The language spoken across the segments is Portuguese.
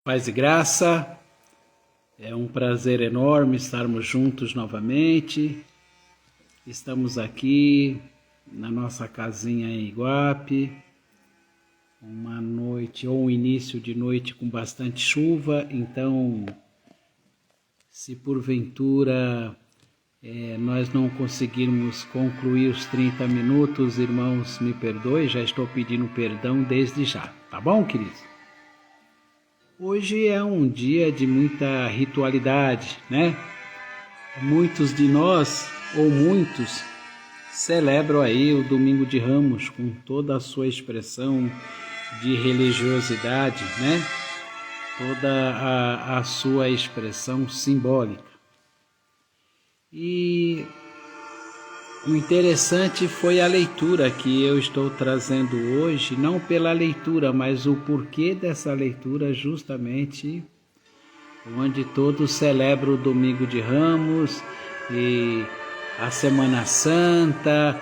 Paz e graça, é um prazer enorme estarmos juntos novamente. Estamos aqui na nossa casinha em Iguape, uma noite ou um início de noite com bastante chuva, então se porventura nós não conseguirmos concluir os 30 minutos, irmãos, me perdoe, já estou pedindo perdão desde já, tá bom, queridos? Hoje é um dia de muita ritualidade, né? Muitos de nós, ou muitos, celebram aí o Domingo de Ramos com toda a sua expressão de religiosidade, né? Toda a sua expressão simbólica. E o interessante foi a leitura que eu estou trazendo hoje, não pela leitura, mas o porquê dessa leitura, justamente onde todos celebram o Domingo de Ramos e a Semana Santa,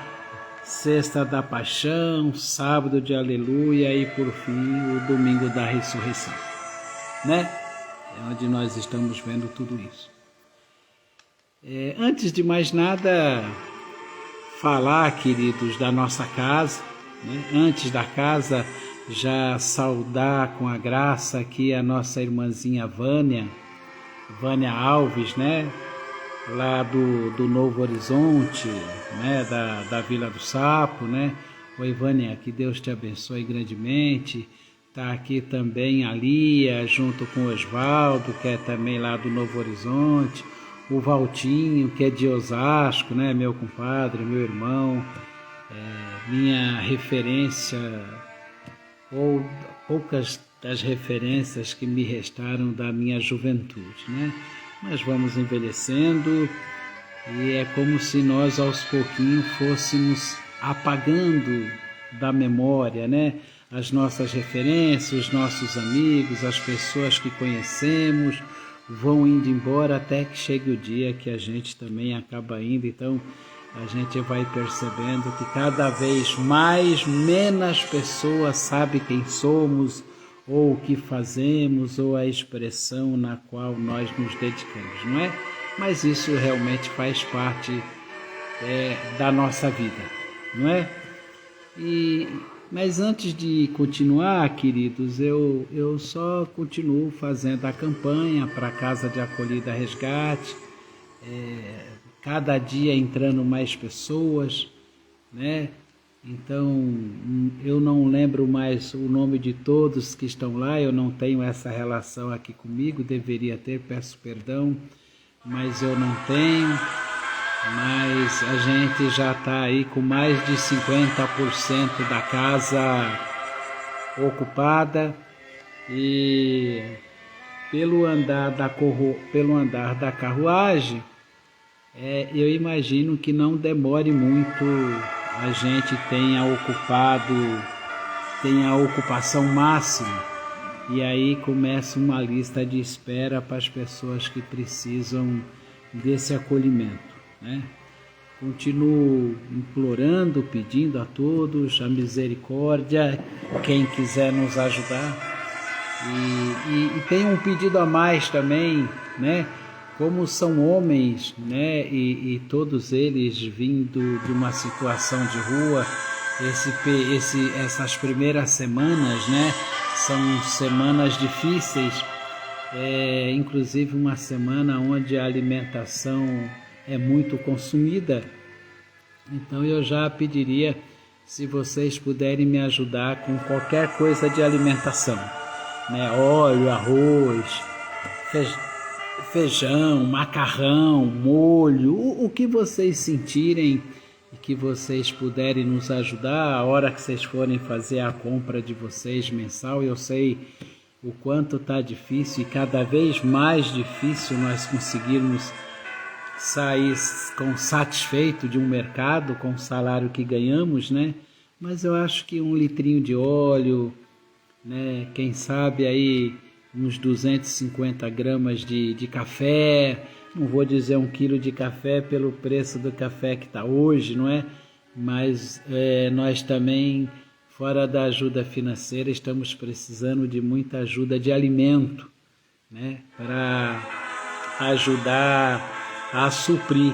Sexta da Paixão, Sábado de Aleluia e por fim o Domingo da Ressurreição, né? É onde nós estamos vendo tudo isso. Antes de mais nada, falar, queridos, da nossa casa, né? Antes da casa, já saudar com a graça aqui a nossa irmãzinha Vânia Alves, né? Lá do Novo Horizonte, né? Da Vila do Sapo, né? Oi, Vânia, que Deus te abençoe grandemente. Está aqui também a Lia, junto com o Osvaldo, que é também lá do Novo Horizonte. O Valtinho, que é de Osasco, né? Meu compadre, meu irmão, minha referência, ou poucas das referências que me restaram da minha juventude, né? Mas vamos envelhecendo e é como se nós aos pouquinhos fôssemos apagando da memória, né? As nossas referências, os nossos amigos, as pessoas que conhecemos, vão indo embora até que chegue o dia que a gente também acaba indo. Então a gente vai percebendo que cada vez menos pessoas sabem quem somos, ou o que fazemos, ou a expressão na qual nós nos dedicamos, não é? Mas isso realmente faz parte da nossa vida, não é? Mas antes de continuar, queridos, eu só continuo fazendo a campanha para a Casa de Acolhida Resgate, cada dia entrando mais pessoas, né? Então, eu não lembro mais o nome de todos que estão lá, eu não tenho essa relação aqui comigo, deveria ter, peço perdão, mas eu não tenho. Mas a gente já está aí com mais de 50% da casa ocupada e pelo andar da carruagem, eu imagino que não demore muito, a gente tenha a ocupação máxima e aí começa uma lista de espera para as pessoas que precisam desse acolhimento, né? Continuo implorando, pedindo a todos a misericórdia, quem quiser nos ajudar. E tem um pedido a mais também, né? Como são homens, né? E todos eles vindo de uma situação de rua, essas primeiras semanas, né? São semanas difíceis, inclusive uma semana onde a alimentação é muito consumida. Então eu já pediria se vocês puderem me ajudar com qualquer coisa de alimentação, né? Óleo, arroz, feijão, macarrão, molho, o que vocês sentirem e que vocês puderem nos ajudar a hora que vocês forem fazer a compra de vocês mensal. Eu sei o quanto está difícil e cada vez mais difícil nós conseguirmos sair satisfeito de um mercado com o salário que ganhamos, né? Mas eu acho que 1 litrinho de óleo, né? Quem sabe aí uns 250 gramas de café, não vou dizer 1 quilo de café pelo preço do café que está hoje, não é? Mas nós também, fora da ajuda financeira, estamos precisando de muita ajuda de alimento, né, para ajudar a suprir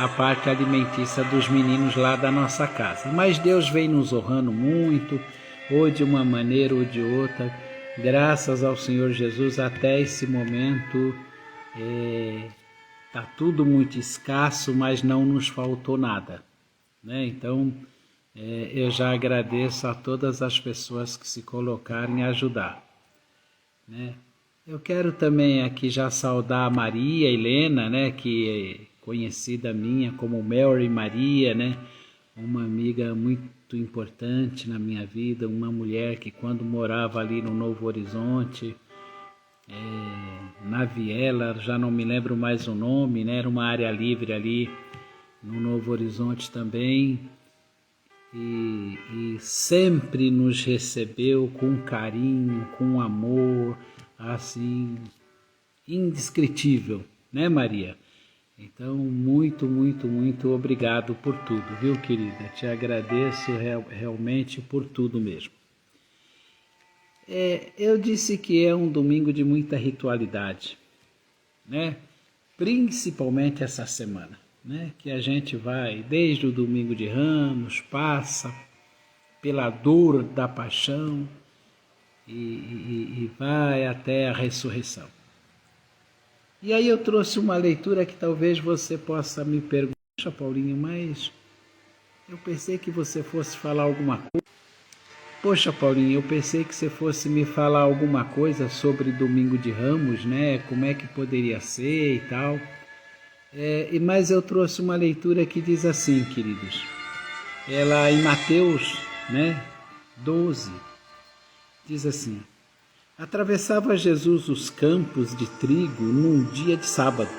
a parte alimentícia dos meninos lá da nossa casa. Mas Deus vem nos honrando muito, ou de uma maneira ou de outra, graças ao Senhor Jesus, até esse momento está tudo muito escasso, mas não nos faltou nada, né? Então, eu já agradeço a todas as pessoas que se colocaram em ajudar, né? Eu quero também aqui já saudar a Maria Helena, né, que é conhecida minha como Mary Maria, né, uma amiga muito importante na minha vida, uma mulher que quando morava ali no Novo Horizonte, na Viela, já não me lembro mais o nome, né, era uma área livre ali no Novo Horizonte também, e sempre nos recebeu com carinho, com amor, assim, indescritível, né, Maria? Então, muito, muito, muito obrigado por tudo, viu, querida? Te agradeço realmente por tudo mesmo. Eu disse que é um domingo de muita ritualidade, né? Principalmente essa semana, né? Que a gente vai desde o domingo de Ramos, passa pela dor da paixão e vai até a ressurreição. E aí eu trouxe uma leitura que talvez você possa me perguntar: poxa, Paulinho, mas eu pensei que você fosse falar alguma coisa. Poxa, Paulinho, eu pensei que você fosse me falar alguma coisa sobre Domingo de Ramos, né? Como é que poderia ser e tal. Mas eu trouxe uma leitura que diz assim, queridos. Ela em Mateus, né, 12, diz assim: atravessava Jesus os campos de trigo num dia de sábado.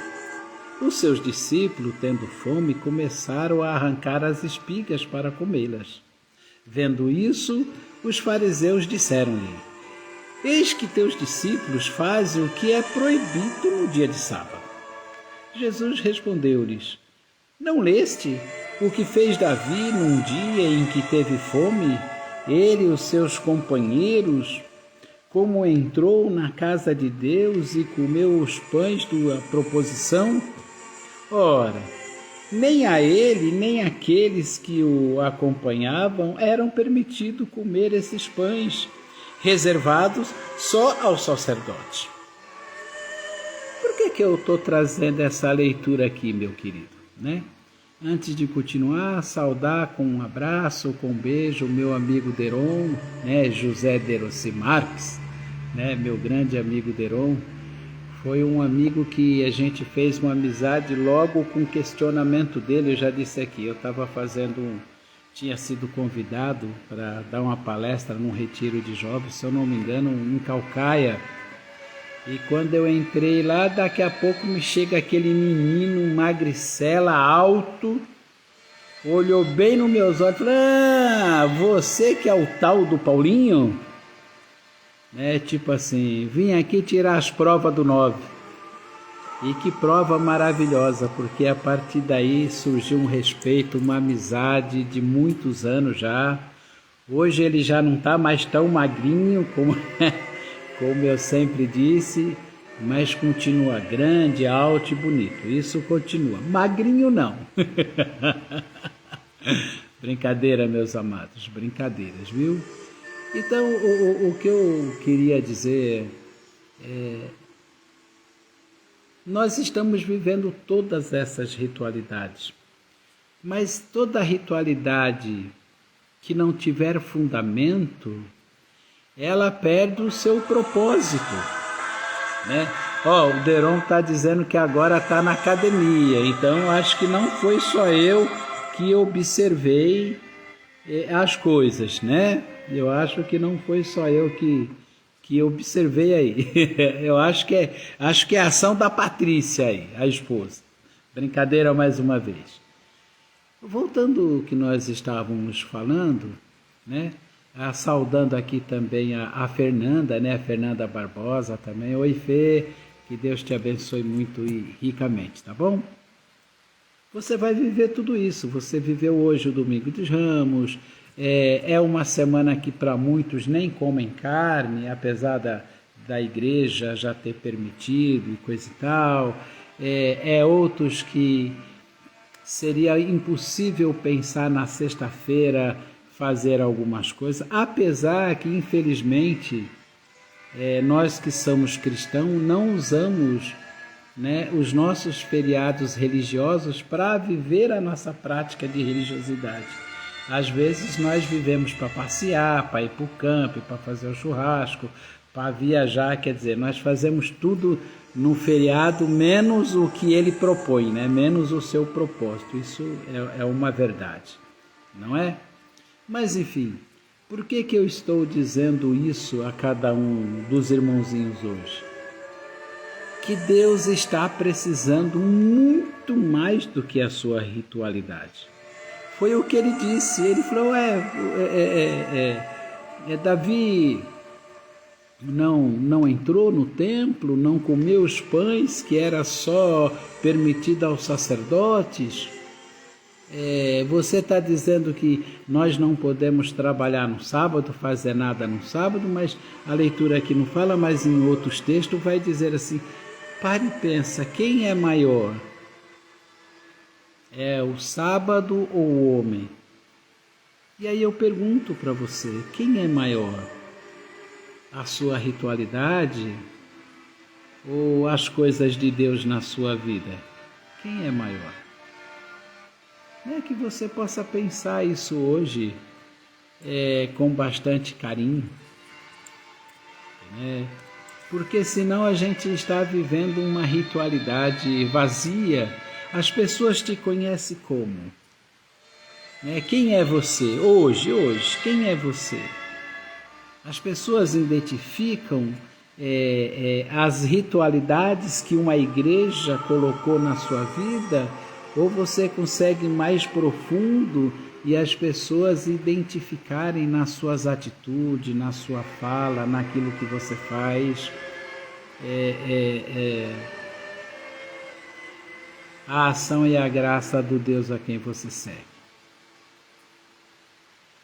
Os seus discípulos, tendo fome, começaram a arrancar as espigas para comê-las. Vendo isso, os fariseus disseram-lhe: eis que teus discípulos fazem o que é proibido no dia de sábado. Jesus respondeu-lhes: não leste o que fez Davi num dia em que teve fome, ele e os seus companheiros, como entrou na casa de Deus e comeu os pães da proposição? Ora, nem a ele, nem aqueles que o acompanhavam eram permitido comer esses pães, reservados só aos sacerdotes. Por que eu estou trazendo essa leitura aqui, meu querido, né? Antes de continuar, saudar com um abraço, com um beijo, o meu amigo Deron, né, José Derossi Marques, né, meu grande amigo Deron. Foi um amigo que a gente fez uma amizade logo com o questionamento dele. Eu já disse aqui, eu estava tinha sido convidado para dar uma palestra num retiro de jovens, se eu não me engano, em Caucaia. E quando eu entrei lá, daqui a pouco me chega aquele menino, magricela, alto, olhou bem nos meus olhos e falou: ah, você que é o tal do Paulinho? Tipo assim, vim aqui tirar as provas do 9. E que prova maravilhosa, porque a partir daí surgiu um respeito, uma amizade de muitos anos já. Hoje ele já não está mais tão magrinho como, como eu sempre disse, mas continua grande, alto e bonito. Isso continua. Magrinho não. Brincadeira, meus amados, brincadeiras, viu? Então, o que eu queria dizer nós estamos vivendo todas essas ritualidades, mas toda ritualidade que não tiver fundamento, ela perde o seu propósito, né? O Deron está dizendo que agora está na academia, então acho que não foi só eu que observei as coisas, né? Eu acho que não foi só eu que observei aí. Eu acho que é a ação da Patrícia aí, a esposa. Brincadeira mais uma vez. Voltando ao que nós estávamos falando, né? Saudando aqui também a Fernanda, né? A Fernanda Barbosa também. Oi, Fê, que Deus te abençoe muito e ricamente, tá bom? Você vai viver tudo isso. Você viveu hoje o Domingo dos Ramos. É uma semana que para muitos nem comem carne, apesar da igreja já ter permitido e coisa e tal, outros que seria impossível pensar na sexta-feira fazer algumas coisas, apesar que, infelizmente, nós que somos cristãos não usamos, né, os nossos feriados religiosos para viver a nossa prática de religiosidade. Às vezes nós vivemos para passear, para ir para o campo, para fazer o churrasco, para viajar, quer dizer, nós fazemos tudo no feriado, menos o que ele propõe, né? Menos o seu propósito. Isso é uma verdade, não é? Mas enfim, por que eu estou dizendo isso a cada um dos irmãozinhos hoje? Que Deus está precisando muito mais do que a sua ritualidade. Foi o que ele disse. Ele falou, Davi não entrou no templo, não comeu os pães que era só permitido aos sacerdotes. Você está dizendo que nós não podemos trabalhar no sábado, fazer nada no sábado, mas a leitura aqui não fala, mas em outros textos vai dizer assim, pare e pensa, quem é maior? É o sábado ou o homem? E aí eu pergunto para você, quem é maior? A sua ritualidade ou as coisas de Deus na sua vida? Quem é maior? É que você possa pensar isso hoje com bastante carinho, né? Porque senão a gente está vivendo uma ritualidade vazia. As pessoas te conhecem como? Quem é você? Hoje, quem é você? As pessoas identificam as ritualidades que uma igreja colocou na sua vida, ou você consegue mais profundo e as pessoas identificarem nas suas atitudes, na sua fala, naquilo que você faz, a ação e a graça do Deus a quem você segue.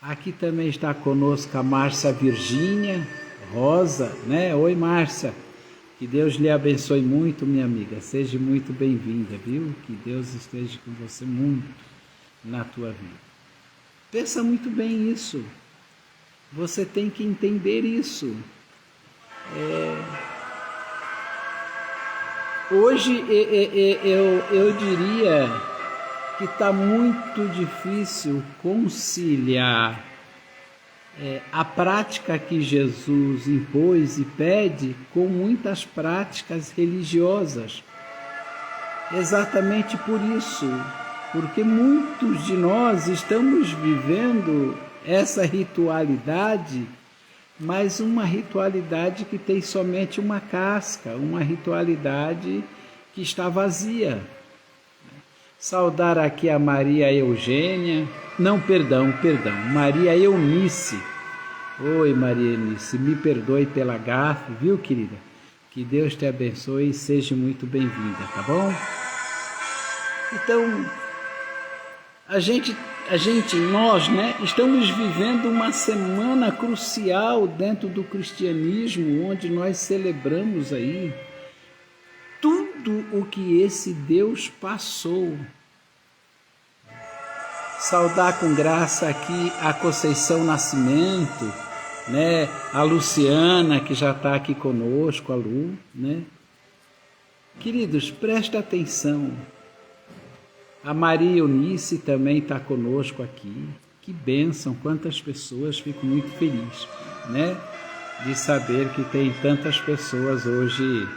Aqui também está conosco a Márcia Virgínia Rosa, né? Oi, Márcia. Que Deus lhe abençoe muito, minha amiga. Seja muito bem-vinda, viu? Que Deus esteja com você muito na tua vida. Pensa muito bem isso. Você tem que entender isso. Hoje eu diria que está muito difícil conciliar a prática que Jesus impôs e pede com muitas práticas religiosas. Exatamente por isso, porque muitos de nós estamos vivendo essa ritualidade, mas uma ritualidade que tem somente uma casca, uma ritualidade que está vazia. Saudar aqui a Maria Eugênia, Maria Eunice. Oi, Maria Eunice, me perdoe pela gafe, viu, querida? Que Deus te abençoe e seja muito bem-vinda, tá bom? Então, nós, né, estamos vivendo uma semana crucial dentro do cristianismo, onde nós celebramos aí tudo o que esse Deus passou. Saudar com graça aqui a Conceição Nascimento, né? A Luciana, que já está aqui conosco, a Lu, né? Queridos, presta atenção. A Maria Eunice também está conosco aqui. Que bênção, quantas pessoas, fico muito feliz, né? De saber que tem tantas pessoas hoje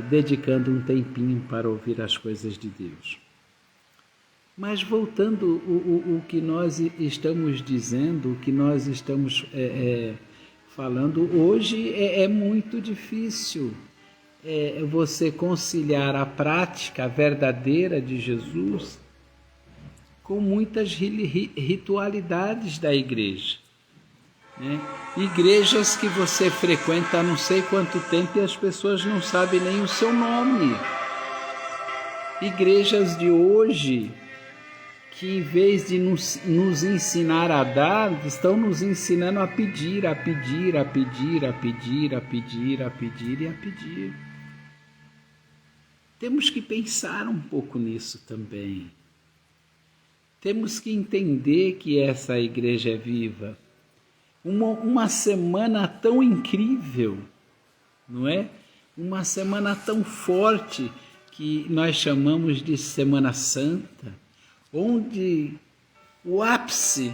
dedicando um tempinho para ouvir as coisas de Deus. Mas voltando o que nós estamos dizendo, o que nós estamos falando, hoje é muito difícil você conciliar a prática verdadeira de Jesus com muitas ritualidades da igreja. Né? Igrejas que você frequenta há não sei quanto tempo e as pessoas não sabem nem o seu nome. Igrejas de hoje que em vez de nos ensinar a dar, estão nos ensinando a pedir, a pedir, a pedir, a pedir, a pedir, a pedir e a pedir. Temos que pensar um pouco nisso também. Temos que entender que essa igreja é viva. Uma semana tão incrível, não é? Uma semana tão forte que nós chamamos de Semana Santa, onde o ápice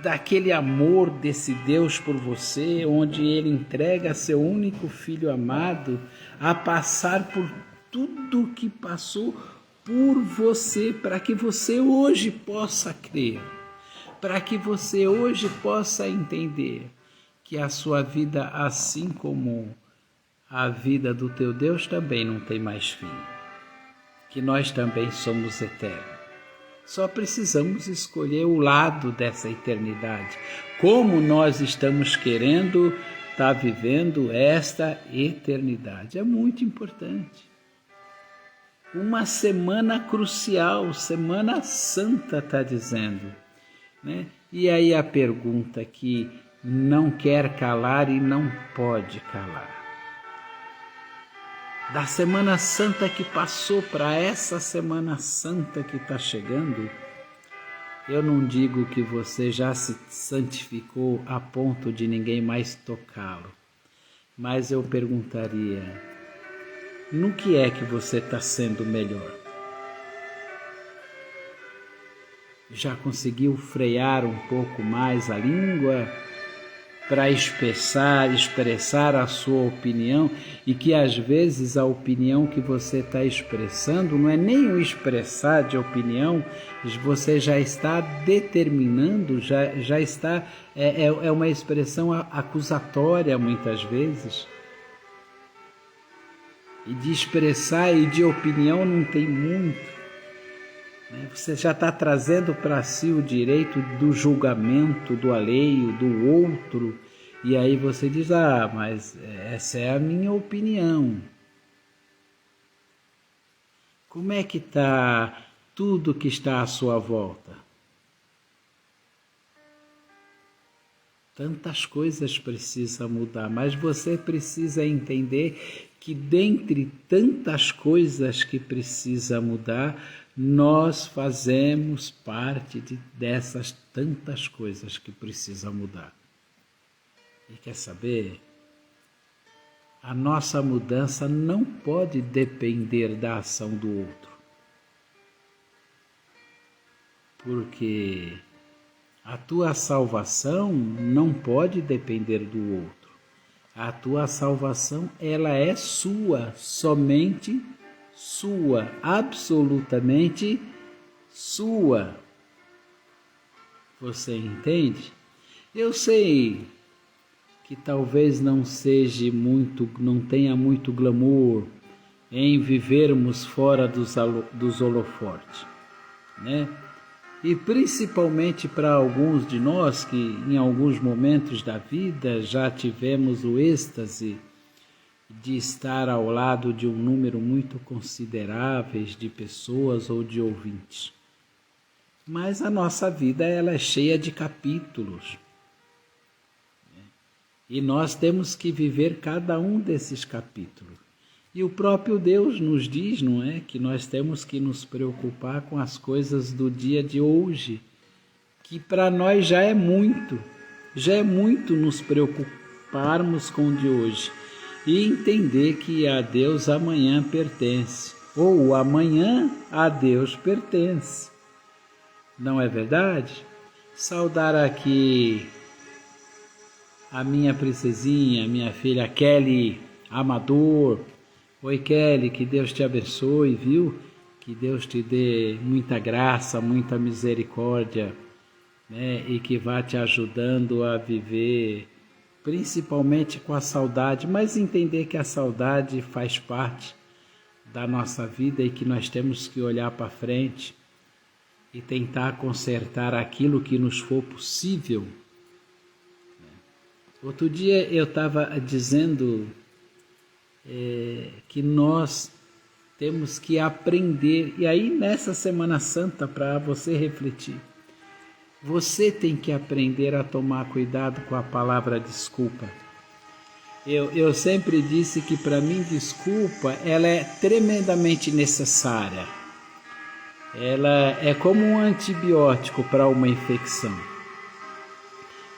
daquele amor desse Deus por você, onde Ele entrega seu único Filho amado a passar por tudo que passou por você, para que você hoje possa crer, para que você hoje possa entender que a sua vida, assim como a vida do teu Deus, também não tem mais fim, que nós também somos eternos. Só precisamos escolher o lado dessa eternidade, como nós estamos querendo estar vivendo esta eternidade. É muito importante. Uma semana crucial, Semana Santa está dizendo, né? E aí a pergunta que não quer calar e não pode calar. Da Semana Santa que passou para essa Semana Santa que está chegando, eu não digo que você já se santificou a ponto de ninguém mais tocá-lo, mas eu perguntaria, no que é que você está sendo melhor? Já conseguiu frear um pouco mais a língua para expressar a sua opinião, e que às vezes a opinião que você está expressando não é nem o expressar de opinião, você já está determinando, já está, é uma expressão acusatória muitas vezes. E de expressar e de opinião não tem muito. Você já está trazendo para si o direito do julgamento do alheio, do outro, e aí você diz, mas essa é a minha opinião. Como é que está tudo que está à sua volta? Tantas coisas precisam mudar, mas você precisa entender que dentre tantas coisas que precisa mudar, nós fazemos parte dessas tantas coisas que precisam mudar. E quer saber? A nossa mudança não pode depender da ação do outro. Porque a tua salvação não pode depender do outro. A tua salvação, ela é sua, somente sua, absolutamente sua. Você entende? Eu sei que talvez não tenha muito glamour em vivermos fora dos holofotes, né? E principalmente para alguns de nós que em alguns momentos da vida já tivemos o êxtase de estar ao lado de um número muito considerável de pessoas ou de ouvintes. Mas a nossa vida, ela é cheia de capítulos. E nós temos que viver cada um desses capítulos. E o próprio Deus nos diz, não é, que nós temos que nos preocupar com as coisas do dia de hoje, que para nós já é muito nos preocuparmos com o de hoje e entender que a Deus amanhã pertence, ou o amanhã a Deus pertence. Não é verdade? Saudar aqui a minha princesinha, minha filha Kelly Amador. Oi, Kelly, que Deus te abençoe, viu? Que Deus te dê muita graça, muita misericórdia, né? E que vá te ajudando a viver, principalmente com a saudade, mas entender que a saudade faz parte da nossa vida e que nós temos que olhar para frente e tentar consertar aquilo que nos for possível. Outro dia eu estava dizendo que nós Temos que aprender. E aí, nessa Semana Santa, para você refletir, você tem que aprender a tomar cuidado com a palavra desculpa. Eu sempre disse que, para mim, desculpa, ela é tremendamente necessária. Ela é como um antibiótico para uma infecção.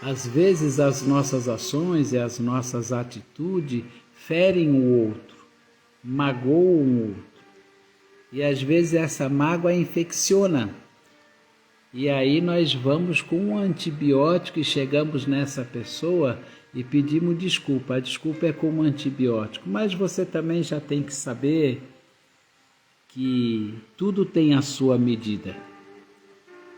Às vezes, as nossas ações e as nossas atitudes ferem o outro, magoam o outro. E às vezes essa mágoa infecciona. E aí nós vamos com um antibiótico e chegamos nessa pessoa e pedimos desculpa. A desculpa é como antibiótico. Mas você também já tem que saber que tudo tem a sua medida.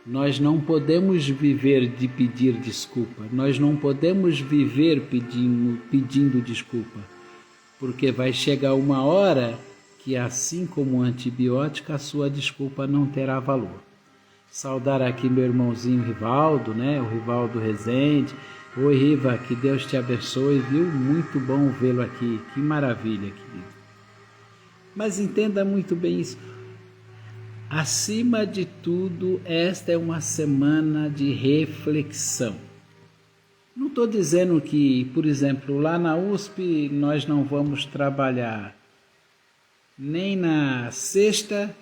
Nós não podemos viver de pedir desculpa. Nós não podemos viver pedindo desculpa. Porque vai chegar uma hora que, assim como o antibiótico, a sua desculpa não terá valor. Saudar aqui meu irmãozinho Rivaldo, né? O Rivaldo Rezende. Oi, Riva, que Deus te abençoe, viu? Muito bom vê-lo aqui. Que maravilha, querido. Mas entenda muito bem isso. Acima de tudo, esta é uma semana de reflexão. Não estou dizendo que, por exemplo, lá na USP nós não vamos trabalhar nem na sexta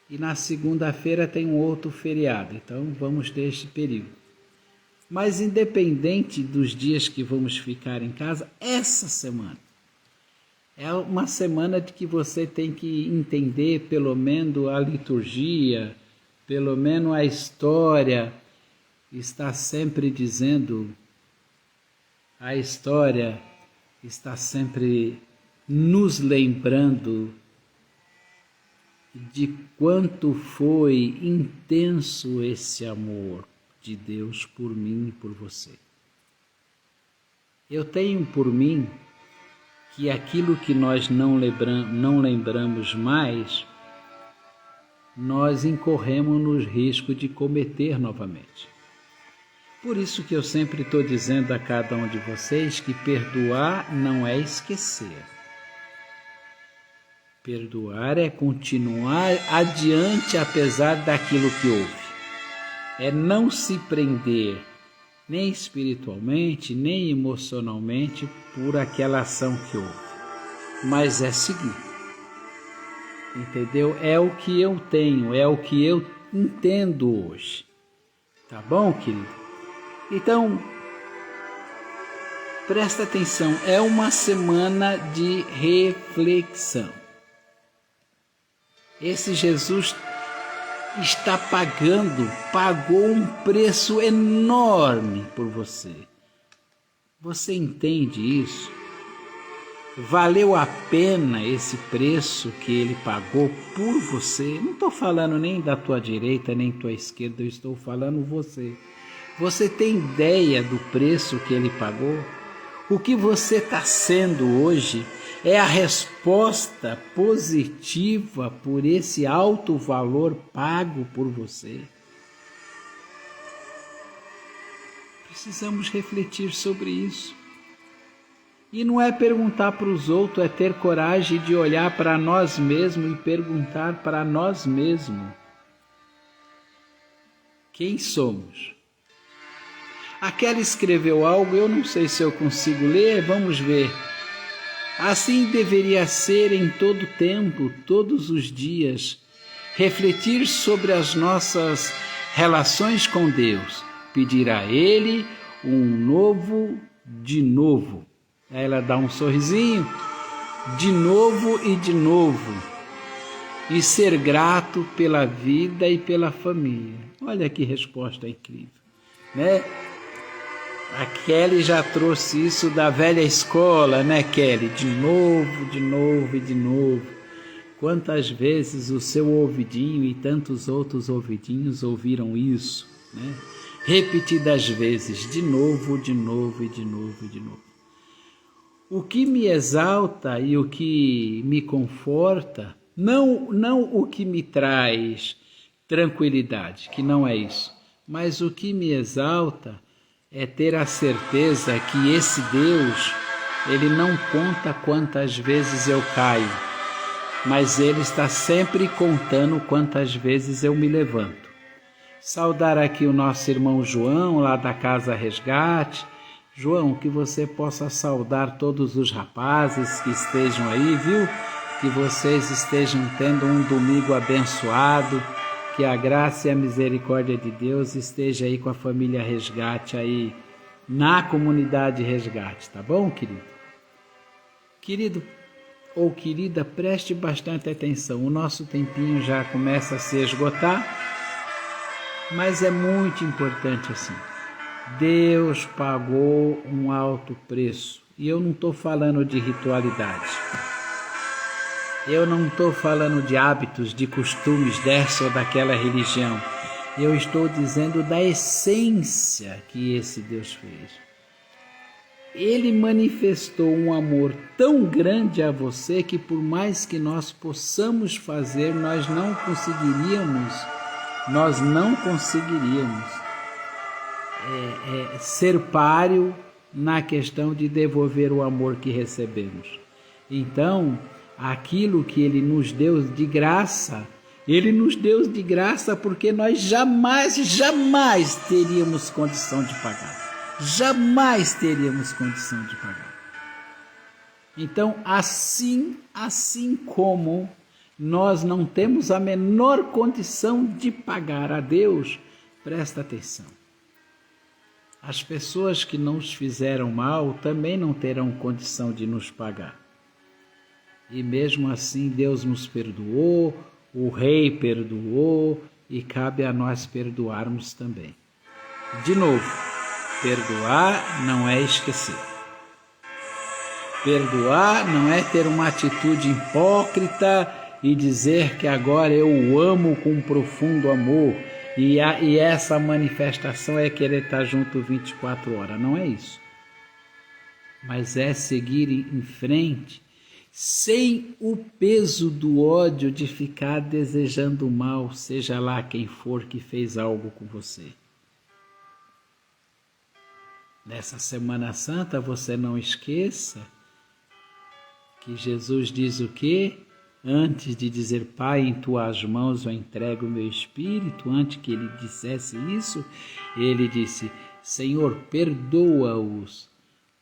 e na segunda-feira tem um outro feriado, então vamos ter este período. Mas independente dos dias que vamos ficar em casa, essa semana é uma semana de que você tem que entender pelo menos a liturgia, pelo menos a história. Está sempre dizendo, a história está sempre nos lembrando de quanto foi intenso esse amor de Deus por mim e por você. Eu tenho por mim que aquilo que nós não lembramos mais, nós incorremos no risco de cometer novamente. Por isso que eu sempre estou dizendo a cada um de vocês que perdoar não é esquecer. Perdoar é continuar adiante apesar daquilo que houve. É não se prender nem espiritualmente, nem emocionalmente por aquela ação que houve. Mas é seguir. Entendeu? É o que eu tenho, é o que eu entendo hoje. Tá bom, querido? Então, presta atenção, é uma semana de reflexão. Esse Jesus pagou um preço enorme por você. Você entende isso? Valeu a pena esse preço que ele pagou por você? Não estou falando nem da tua direita, nem da tua esquerda, eu estou falando você. Você tem ideia do preço que ele pagou? O que você está sendo hoje é a resposta positiva por esse alto valor pago por você. Precisamos refletir sobre isso. E não é perguntar para os outros, é ter coragem de olhar para nós mesmos e perguntar para nós mesmos: quem somos? Aquela escreveu algo, eu não sei se eu consigo ler, vamos ver. Assim deveria ser em todo tempo, todos os dias, refletir sobre as nossas relações com Deus, pedir a Ele um novo de novo. Aí ela dá um sorrisinho, de novo, e ser grato pela vida e pela família. Olha que resposta incrível, né? A Kelly já trouxe isso da velha escola, né, Kelly? De novo. Quantas vezes o seu ouvidinho e tantos outros ouvidinhos ouviram isso, né? Repetidas vezes, de novo. O que me exalta e o que me conforta, não o que me traz tranquilidade, que não é isso, mas o que me exalta é ter a certeza que esse Deus, Ele não conta quantas vezes eu caio. mas Ele está sempre contando quantas vezes eu me levanto. Saudar aqui o nosso irmão João, lá da Casa Resgate. João, que você possa saudar todos os rapazes que estejam aí, viu? Que vocês estejam tendo um domingo abençoado, que a graça e a misericórdia de Deus esteja aí com a família Resgate aí, na comunidade Resgate, tá bom, querido? Querido ou querida, preste bastante atenção, o nosso tempinho já começa a se esgotar, mas é muito importante assim. Deus pagou um alto preço, e eu não estou falando de ritualidade. Eu não estou falando de hábitos, de costumes dessa ou daquela religião. Eu estou dizendo da essência que esse Deus fez. Ele manifestou um amor tão grande a você que por mais que nós possamos fazer, nós não conseguiríamos ser páreo na questão de devolver o amor que recebemos. Então, aquilo que Ele nos deu de graça, Ele nos deu de graça porque nós jamais teríamos condição de pagar. Jamais teríamos condição de pagar. Então, assim como nós não temos a menor condição de pagar a Deus, presta atenção. As pessoas que nos fizeram mal também não terão condição de nos pagar. E mesmo assim Deus nos perdoou, o Rei perdoou e cabe a nós perdoarmos também. De novo, perdoar não é esquecer. Perdoar não é ter uma atitude hipócrita e dizer que agora eu o amo com um profundo amor e essa manifestação é querer estar junto 24 horas. Não é isso. Mas é seguir em frente sem o peso do ódio de ficar desejando mal, seja lá quem for que fez algo com você. Nessa Semana Santa, você não esqueça que Jesus diz o quê? Antes de dizer, Pai, em tuas mãos eu entrego o meu espírito, antes que ele dissesse isso, ele disse, Senhor, perdoa-os,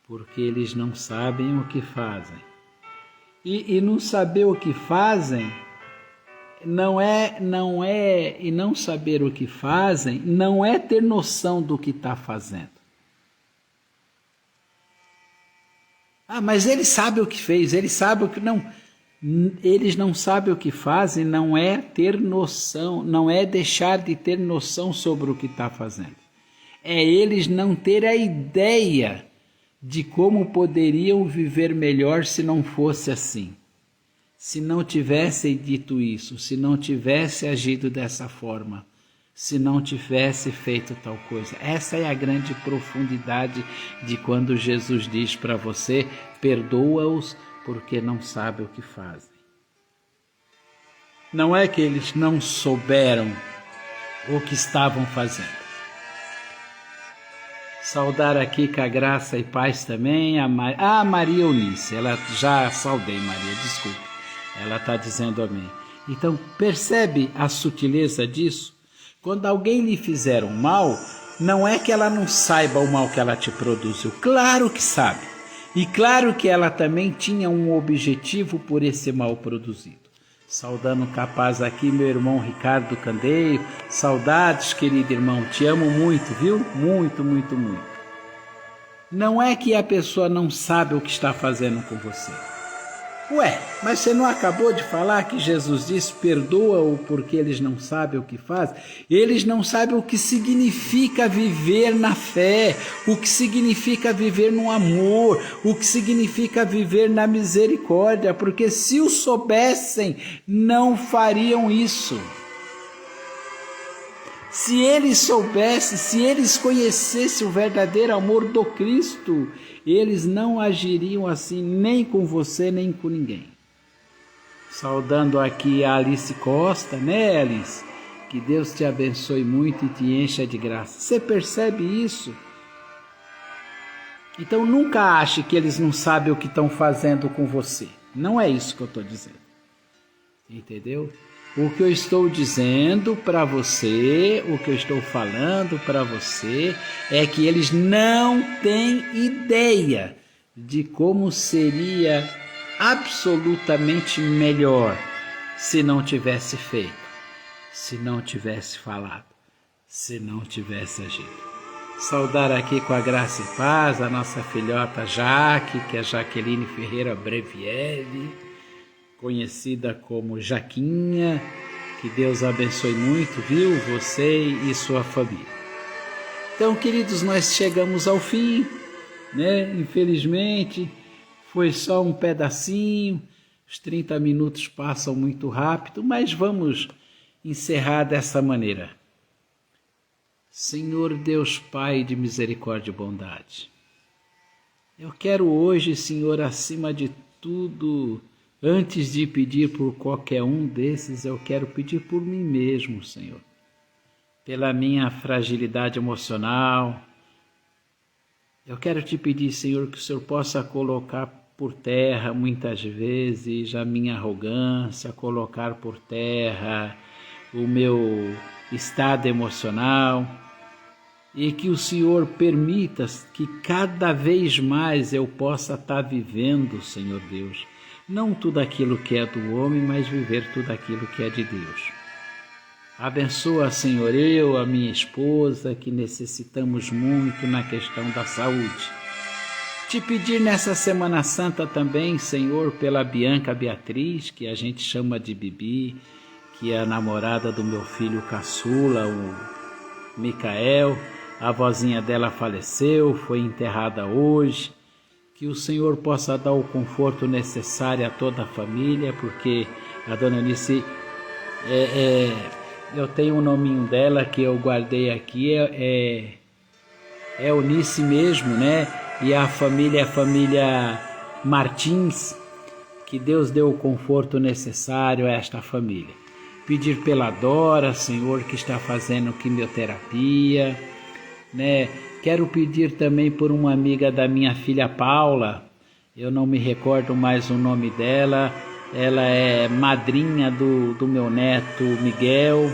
porque eles não sabem o que fazem. E não saber o que fazem, não saber o que fazem, não é ter noção do que está fazendo. Ah, mas ele sabe o que fez, ele sabe o que não. Eles não sabem o que fazem, não é ter noção, não é deixar de ter noção sobre o que está fazendo. É eles não terem a ideia de como poderiam viver melhor se não fosse assim. Se não tivessem dito isso, se não tivesse agido dessa forma, se não tivesse feito tal coisa. Essa é a grande profundidade de quando Jesus diz para você, perdoa-os porque não sabem o que fazem. Não é que eles não souberam o que estavam fazendo. Saudar aqui com a graça e paz também a Maria Eunice. Ela já saudei, Maria, desculpe. Ela está dizendo amém. Então, percebe a sutileza disso? Quando alguém lhe fizer um mal, não é que ela não saiba o mal que ela te produziu. Claro que sabe. E claro que ela também tinha um objetivo por esse mal produzido. Saudando capaz aqui meu irmão Ricardo Candeio. Saudades, querido irmão. Te amo muito, viu? Muito, muito, muito. Não é que a pessoa não sabe o que está fazendo com você. Ué, mas você não acabou de falar que Jesus disse, perdoa-o porque eles não sabem o que fazem? Eles não sabem o que significa viver na fé, o que significa viver no amor, o que significa viver na misericórdia, porque se o soubessem, não fariam isso. Se eles soubessem, se eles conhecessem o verdadeiro amor do Cristo, eles não agiriam assim nem com você, nem com ninguém. Saudando aqui a Alice Costa, né, Alice? Que Deus te abençoe muito e te encha de graça. Você percebe isso? Então nunca ache que eles não sabem o que estão fazendo com você. Não é isso que eu estou dizendo. entendeu? O que eu estou dizendo para você, o que eu estou falando para você é que eles não têm ideia de como seria absolutamente melhor se não tivesse feito, se não tivesse falado, se não tivesse agido. Saudar aqui com a graça e paz a nossa filhota Jaque, que é Jaqueline Ferreira Brevieri, conhecida como Jaquinha. Que Deus abençoe muito, viu? Você e sua família. Então, queridos, nós chegamos ao fim, né? Infelizmente, foi só um pedacinho. Os 30 minutos passam muito rápido, mas vamos encerrar dessa maneira. Senhor Deus Pai de misericórdia e bondade, eu quero hoje, Senhor, acima de tudo, antes de pedir por qualquer um desses, eu quero pedir por mim mesmo, Senhor. Pela minha fragilidade emocional. Eu quero te pedir, Senhor, que o Senhor possa colocar por terra muitas vezes a minha arrogância, colocar por terra o meu estado emocional. E que o Senhor permita que cada vez mais eu possa estar vivendo, Senhor Deus, não tudo aquilo que é do homem, mas viver tudo aquilo que é de Deus. Abençoa, Senhor, eu, a minha esposa, que necessitamos muito na questão da saúde. Te pedir nessa Semana Santa também, Senhor, pela Bianca Beatriz, que a gente chama de Bibi, que é a namorada do meu filho caçula, o Micael. A vozinha dela faleceu, foi enterrada hoje. Que o Senhor possa dar o conforto necessário a toda a família, porque a dona Eunice, eu tenho o nominho dela que eu guardei aqui, é Eunice mesmo, né? E a família é a família Martins. Que Deus dê o conforto necessário a esta família. Pedir pela Dora, Senhor, que está fazendo quimioterapia, né? Quero pedir também por uma amiga da minha filha Paula, eu não me recordo mais o nome dela, ela é madrinha do meu neto Miguel.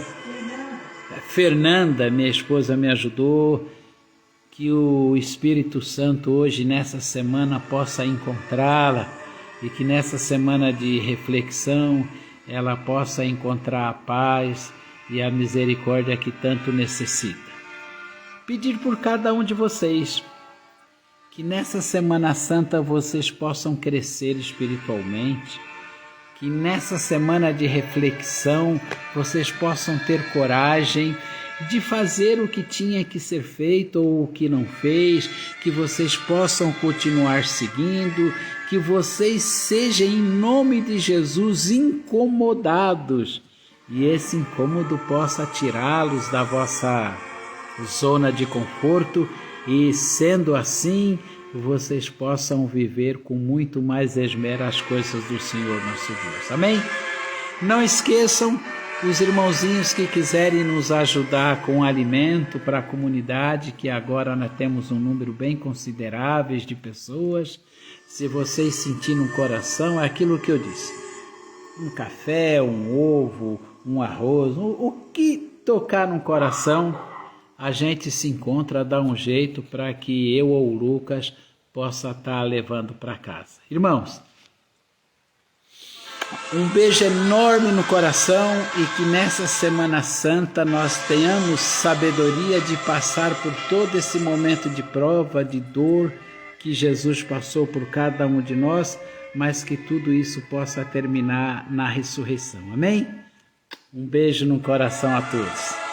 Fernanda, minha esposa, me ajudou. Que o Espírito Santo hoje, nessa semana, possa encontrá-la e que nessa semana de reflexão ela possa encontrar a paz e a misericórdia que tanto necessita. Pedir por cada um de vocês, que nessa Semana Santa vocês possam crescer espiritualmente, que nessa semana de reflexão vocês possam ter coragem de fazer o que tinha que ser feito ou o que não fez, que vocês possam continuar seguindo, que vocês sejam em nome de Jesus incomodados e esse incômodo possa tirá-los da vossa zona de conforto e, sendo assim, vocês possam viver com muito mais esmero as coisas do Senhor nosso Deus. Amém? Não esqueçam, os irmãozinhos que quiserem nos ajudar com alimento para a comunidade, que agora nós temos um número bem considerável de pessoas, se vocês sentirem no coração, é aquilo que eu disse, um café, um ovo, um arroz, o que tocar no coração, a gente se encontra, dá um jeito para que eu ou o Lucas possa estar levando para casa. Irmãos, um beijo enorme no coração e que nessa Semana Santa nós tenhamos sabedoria de passar por todo esse momento de prova, de dor que Jesus passou por cada um de nós, mas que tudo isso possa terminar na ressurreição. Amém? Um beijo no coração a todos.